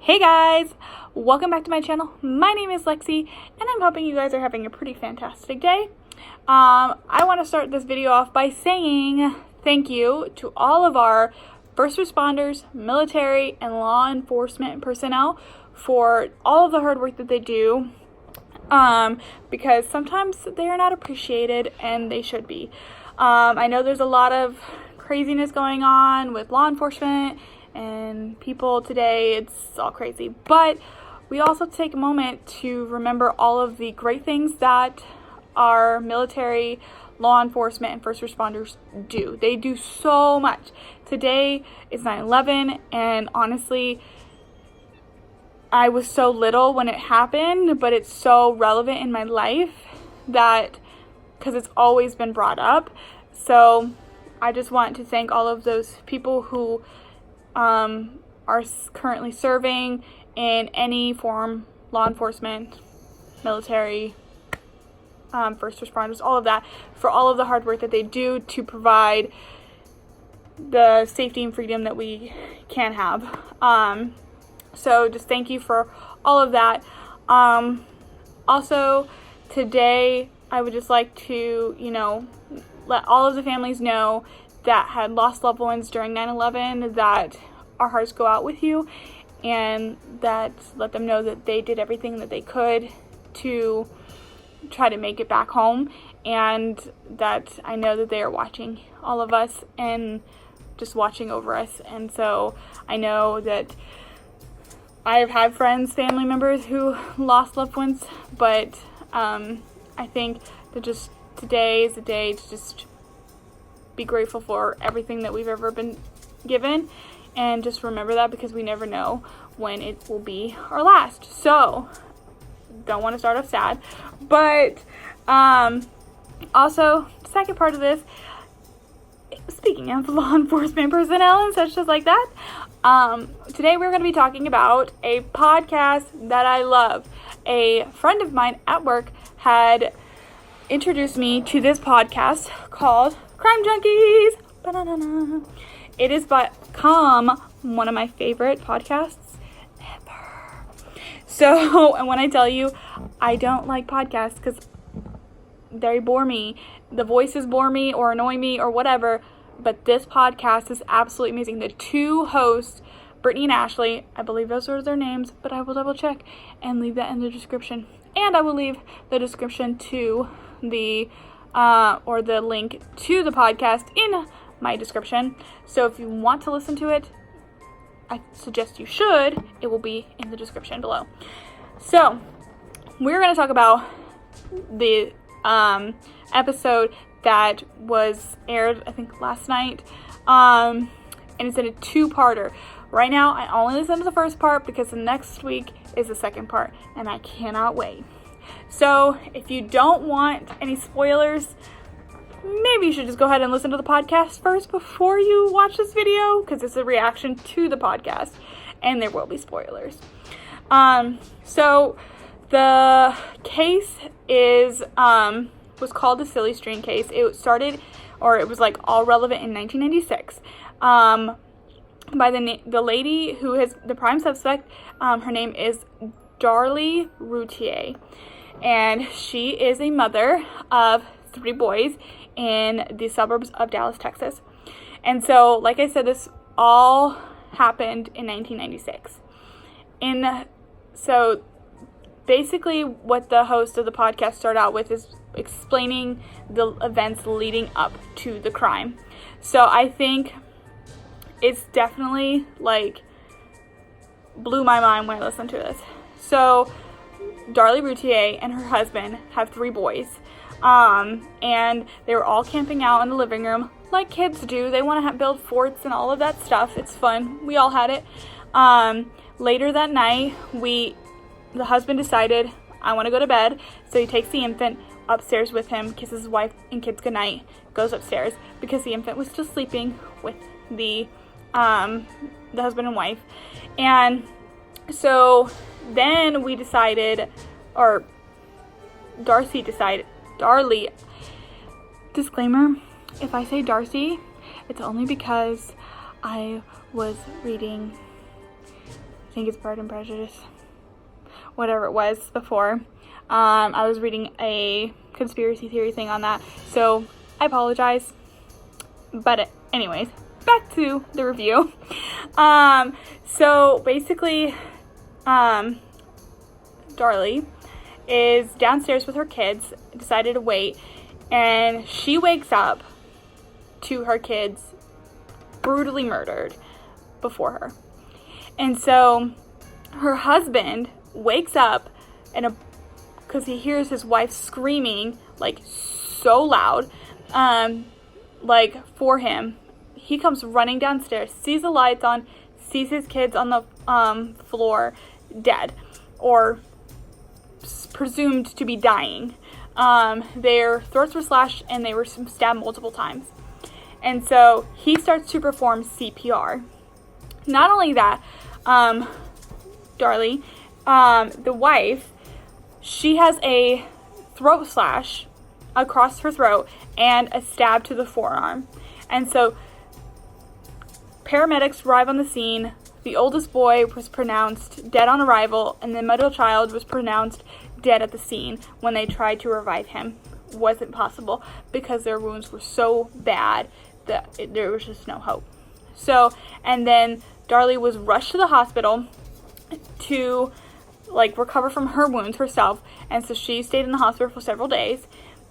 Hey guys, welcome back to my channel. My name is Lexi and I'm hoping you guys are having a pretty fantastic day. I want to start this video off by saying thank you to all of our first responders, military, and law enforcement personnel for all of the hard work that they do, because sometimes they are not appreciated and they should be. I know there's a lot of craziness going on with law enforcement and people today. It's all crazy, but we also take a moment to remember all of the great things that our military, law enforcement, and first responders do. They do so much. Today is 9/11, and honestly, I was so little when it happened, but it's so relevant in my life that because it's always been brought up. So I just want to thank all of those people who are currently serving in any form, law enforcement, military, first responders, all of that, for all of the hard work that they do to provide the safety and freedom that we can have. So just thank you for all of that. Also, today I would just like to, let all of the families know that had lost loved ones during 9/11 that our hearts go out with you, and that let them know that they did everything that they could to try to make it back home, and that I know that they are watching all of us and just watching over us. And so I know that I have had friends, family members who lost loved ones, but I think that just today is a day to just be grateful for everything that we've ever been given, and just remember that, because we never know when it will be our last. So don't want to start off sad, but also, second part of this, speaking of law enforcement personnel and such just like that, today we're going to be talking about a podcast that I love. A friend of mine at work had introduced me to this podcast called Crime Junkies. Ba-da-da-da. It has become one of my favorite podcasts ever. So, and when I tell you I don't like podcasts because they bore me, the voices bore me or annoy me or whatever, but this podcast is absolutely amazing. The two hosts, Brittany and Ashley, I believe those are their names, but I will double check and leave that in the description. And I will leave the description to the or the link to the podcast in my description. So if you want to listen to it, I suggest you should. It will be in the description below. So we're going to talk about the episode that was aired, I think, last night. And it's in a two-parter. Right now, I only listened to the first part because the next week is the second part, and I cannot wait. So if you don't want any spoilers, maybe you should just go ahead and listen to the podcast first before you watch this video, because it's a reaction to the podcast and there will be spoilers. So the case was called the Silly String case. It started, or it was like all relevant in 1996, by the lady who is the prime suspect. Her name is Darlie Routier, and she is a mother of 3 boys in the suburbs of Dallas, Texas. And so, like I said, this all happened in 1996. So basically what the host of the podcast started out with is explaining the events leading up to the crime. So I think it's definitely blew my mind when I listened to this. So Darlie Routier and her husband have 3 boys. And they were all camping out in the living room like kids do. They want to build forts and all of that stuff. It's fun. We all had it. Later that night, the husband decided, I want to go to bed. So he takes the infant upstairs with him, kisses his wife and kids goodnight, goes upstairs because the infant was still sleeping with the husband and wife. And so then we decided, or Darlie, disclaimer, if I say Darcy, it's only because I was reading think it's Pride and Prejudice, whatever it was before. I was reading a conspiracy theory thing on that, so I apologize. But anyways, back to the review. So basically, Darlie is downstairs with her kids, decided to wait, and she wakes up to her kids brutally murdered before her. And so her husband wakes up because he hears his wife screaming like so loud, like for him. He comes running downstairs, sees the lights on, sees his kids on the floor dead, or presumed to be dying. Their throats were slashed and they were stabbed multiple times. And so he starts to perform CPR. Not only that, Darlie, the wife, she has a throat slash across her throat and a stab to the forearm. And so paramedics arrive on the scene. The oldest boy was pronounced dead on arrival, and the middle child was pronounced dead at the scene when they tried to revive him. Wasn't possible because their wounds were so bad that there was just no hope. So, and then Darlie was rushed to the hospital to recover from her wounds herself, and so she stayed in the hospital for several days,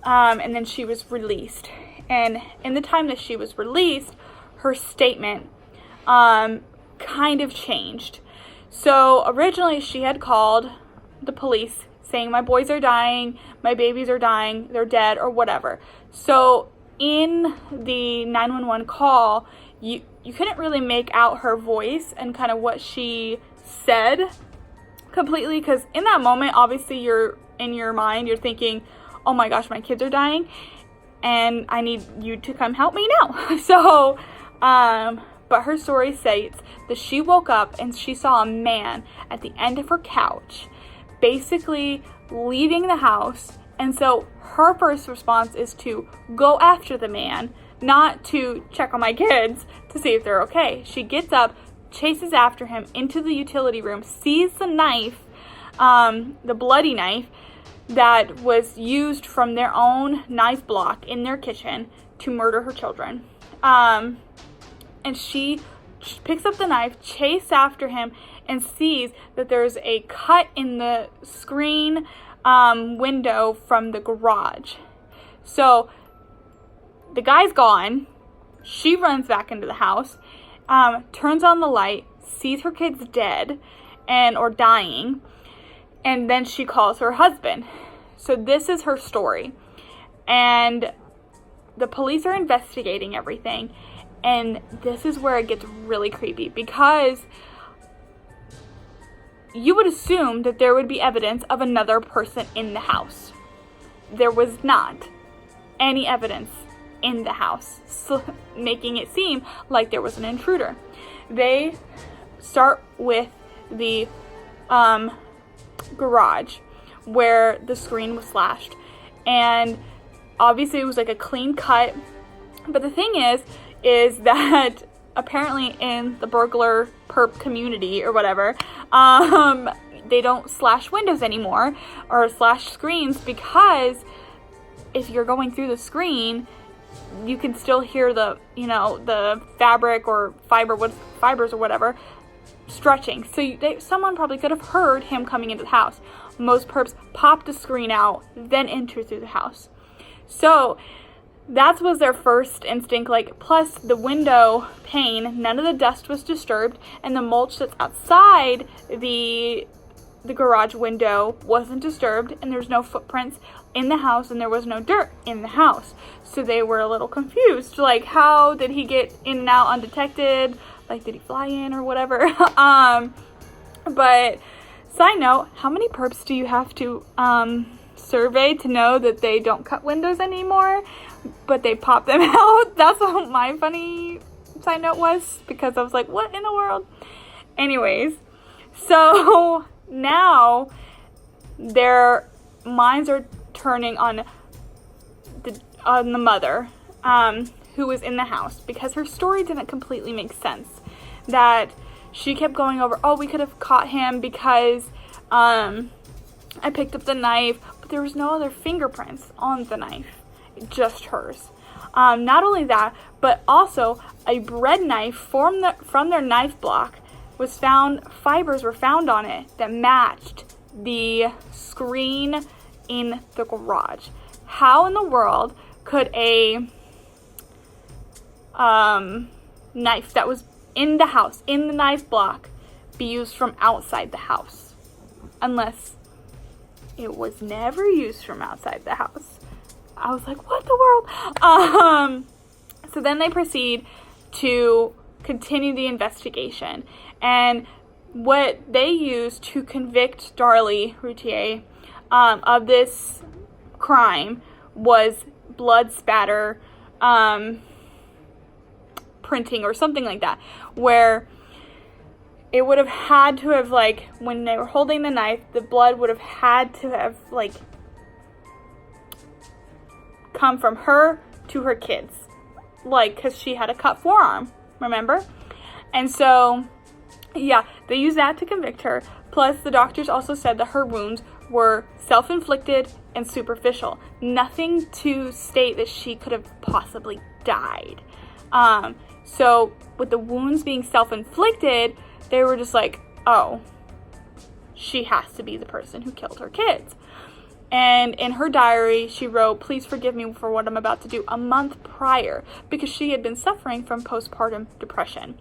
and then she was released. And in the time that she was released, her statement kind of changed. So originally she had called the police saying, my boys are dying, my babies are dying, they're dead, or whatever. So in the 911 call, you couldn't really make out her voice and kind of what she said completely, because in that moment, obviously you're in your mind, you're thinking, oh my gosh, my kids are dying and I need you to come help me now. So but her story states that she woke up and she saw a man at the end of her couch basically leaving the house. And so her first response is to go after the man, not to check on my kids to see if they're okay. She gets up, chases after him into the utility room, sees the knife, the bloody knife that was used from their own knife block in their kitchen to murder her children. And she picks up the knife, chases after him, and sees that there's a cut in the screen window from the garage. So the guy's gone. She runs back into the house, turns on the light, sees her kids dead or dying, and then she calls her husband. So this is her story. And the police are investigating everything. And this is where it gets really creepy, because you would assume that there would be evidence of another person in the house. There was not any evidence in the house, so making it seem like there was an intruder. They start with the garage where the screen was slashed, and obviously it was like a clean cut. But the thing is that apparently in the burglar perp community or whatever, they don't slash windows anymore or slash screens, because if you're going through the screen, you can still hear the fabric or fibers or whatever stretching. So someone probably could have heard him coming into the house. Most perps pop the screen out, then enter through the house. So that was their first instinct. Plus the window pane, none of the dust was disturbed, and the mulch that's outside the garage window wasn't disturbed, and there's no footprints in the house, and there was no dirt in the house. So they were a little confused. How did he get in and out undetected? Did he fly in or whatever? But side note, how many perps do you have to survey to know that they don't cut windows anymore, but they pop them out? That's what my funny side note was, because I was like, what in the world? Anyways, so now their minds are turning on the mother, who was in the house, because her story didn't completely make sense. That she kept going over, we could have caught him because I picked up the knife, but there was no other fingerprints on the knife, just hers. Not only that, but also a bread knife from their knife block was found, fibers were found on it that matched the screen in the garage. How in the world could a knife that was in the house, in the knife block, be used from outside the house? Unless it was never used from outside the house. I was like, what the world? So then they proceed to continue the investigation. And what they used to convict Darlie Routier of this crime was blood spatter printing or something like that, where it would have had to have, like, when they were holding the knife, the blood would have had to have, like, come from her to her kids, like, because she had a cut forearm, remember? And so, yeah, they used that to convict her. Plus, the doctors also said that her wounds were self-inflicted and superficial. Nothing to state that she could have possibly died. So, with the wounds being self-inflicted, they were just like, oh, she has to be the person who killed her kids. And in her diary, she wrote, "Please forgive me for what I'm about to do," a month prior, because she had been suffering from postpartum depression.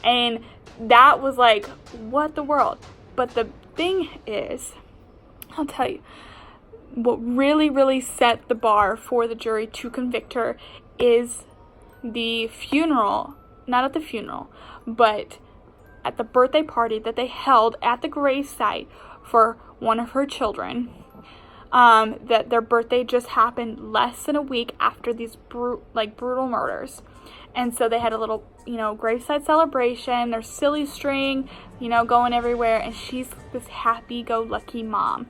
And that was like, what the world? But the thing is, I'll tell you, what really, really set the bar for the jury to convict her is the funeral, not at the funeral, but at the birthday party that they held at the grave site for one of her children. That their birthday just happened less than a week after these brutal murders. And so they had a little, graveside celebration. There's silly string, going everywhere. And she's this happy-go-lucky mom.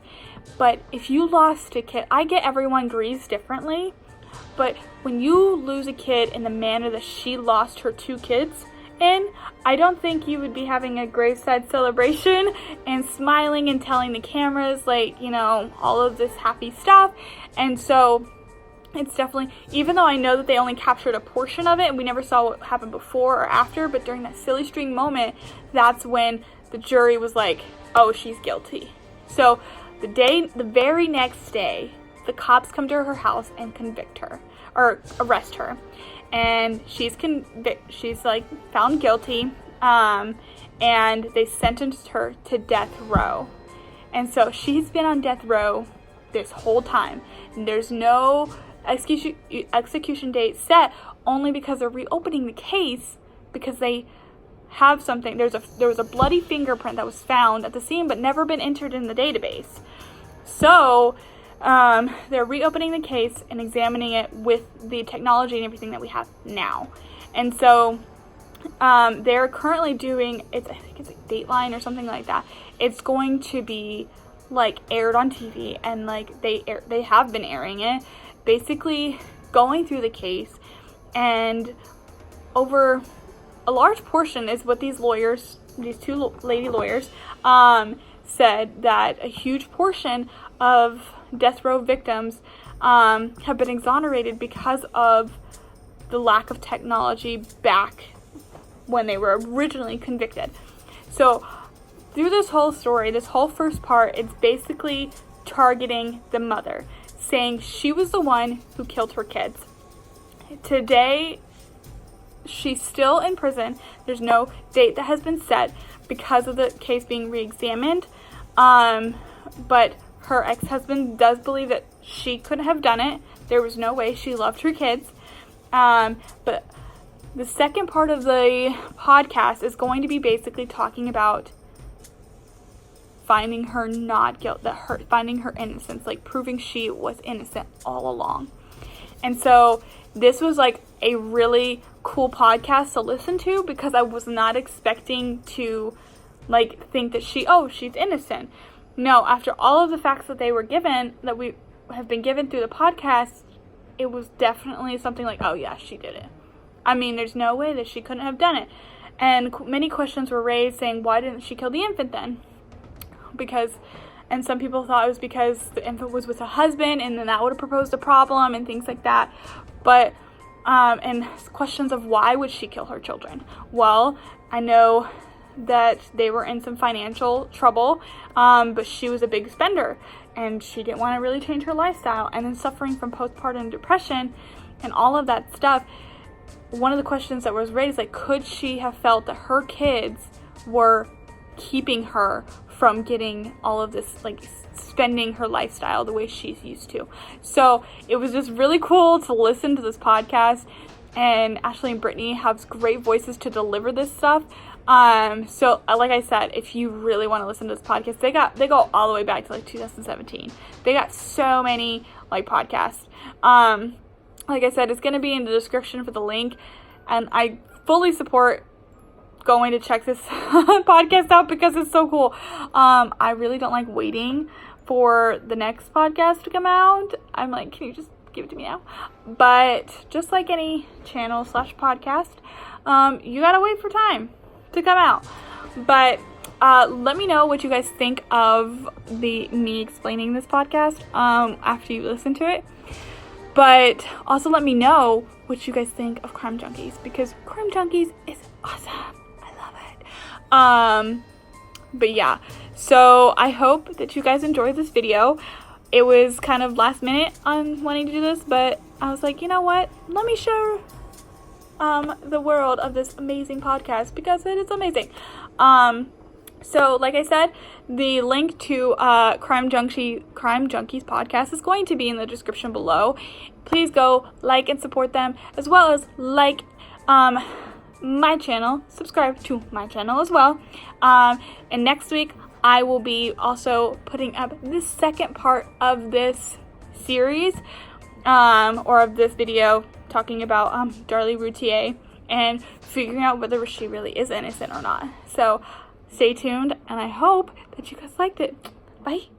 But if you lost a kid, I get everyone grieves differently. But when you lose a kid in the manner that she lost her 2 kids in, I don't think you would be having a graveside celebration and smiling and telling the cameras, all of this happy stuff. And so it's definitely, even though I know that they only captured a portion of it and we never saw what happened before or after, but during that silly string moment, that's when the jury was like, oh, she's guilty. So the very next day, the cops come to her house and convict her, or arrest her. And she's found guilty, and they sentenced her to death row. And so she's been on death row this whole time. And there's no execution date set, only because they're reopening the case because they have something. There was a bloody fingerprint that was found at the scene but never been entered in the database. So they're reopening the case and examining it with the technology and everything that we have now. And so they're currently doing, I think it's like Dateline or something like that. It's going to be aired on TV, and they have been airing it, basically going through the case. And over a large portion is what these 2 lady lawyers, said that a huge portion of death row victims have been exonerated because of the lack of technology back when they were originally convicted. So through this whole story, this whole first part, it's basically targeting the mother, saying she was the one who killed her kids. Today, she's still in prison. There's no date that has been set because of the case being re-examined. But her ex-husband does believe that she couldn't have done it. There was no way. She loved her kids. But the second part of the podcast is going to be basically talking about finding her not guilt, finding her innocence, proving she was innocent all along. And so this was a really cool podcast to listen to, because I was not expecting to think that she's innocent. No, after all of the facts that they were given, that we have been given through the podcast, it was definitely something oh yeah, she did it. I mean, there's no way that she couldn't have done it. And many questions were raised saying, why didn't she kill the infant then? And some people thought it was because the infant was with a husband and then that would have proposed a problem and things like that. But, and questions of why would she kill her children? Well, I know that they were in some financial trouble, but she was a big spender and she didn't want to really change her lifestyle, and then suffering from postpartum depression and all of that stuff. One of the questions that was raised, like, could she have felt that her kids were keeping her from getting all of this, like, spending her lifestyle the way she's used to? So it was just really cool to listen to this podcast, and Ashley and Brittany have great voices to deliver this stuff. So like I said, if you really want to listen to this podcast, they go all the way back to like 2017. They got so many like podcasts. Like I said, it's going to be in the description for the link, and I fully support going to check this podcast out because it's so cool. I really don't like waiting for the next podcast to come out. I'm like, can you just give it to me now? But just like any channel / podcast, you gotta wait for time to come out. But let me know what you guys think of me explaining this podcast after you listen to it. But also let me know what you guys think of Crime Junkies, because Crime Junkies is awesome. I love it. But yeah, so I hope that you guys enjoyed this video. It was kind of last minute on wanting to do this, but I was like, you know what? Let me show the world of this amazing podcast, because it is amazing. So like I said, the link to Crime Junkies podcast is going to be in the description below. Please go like and support them, as well as like my channel, subscribe to my channel as well. And next week I will be also putting up the second part of this series, or of this video talking about Darlie Routier and figuring out whether she really is innocent or not. So stay tuned, and I hope that you guys liked it. Bye.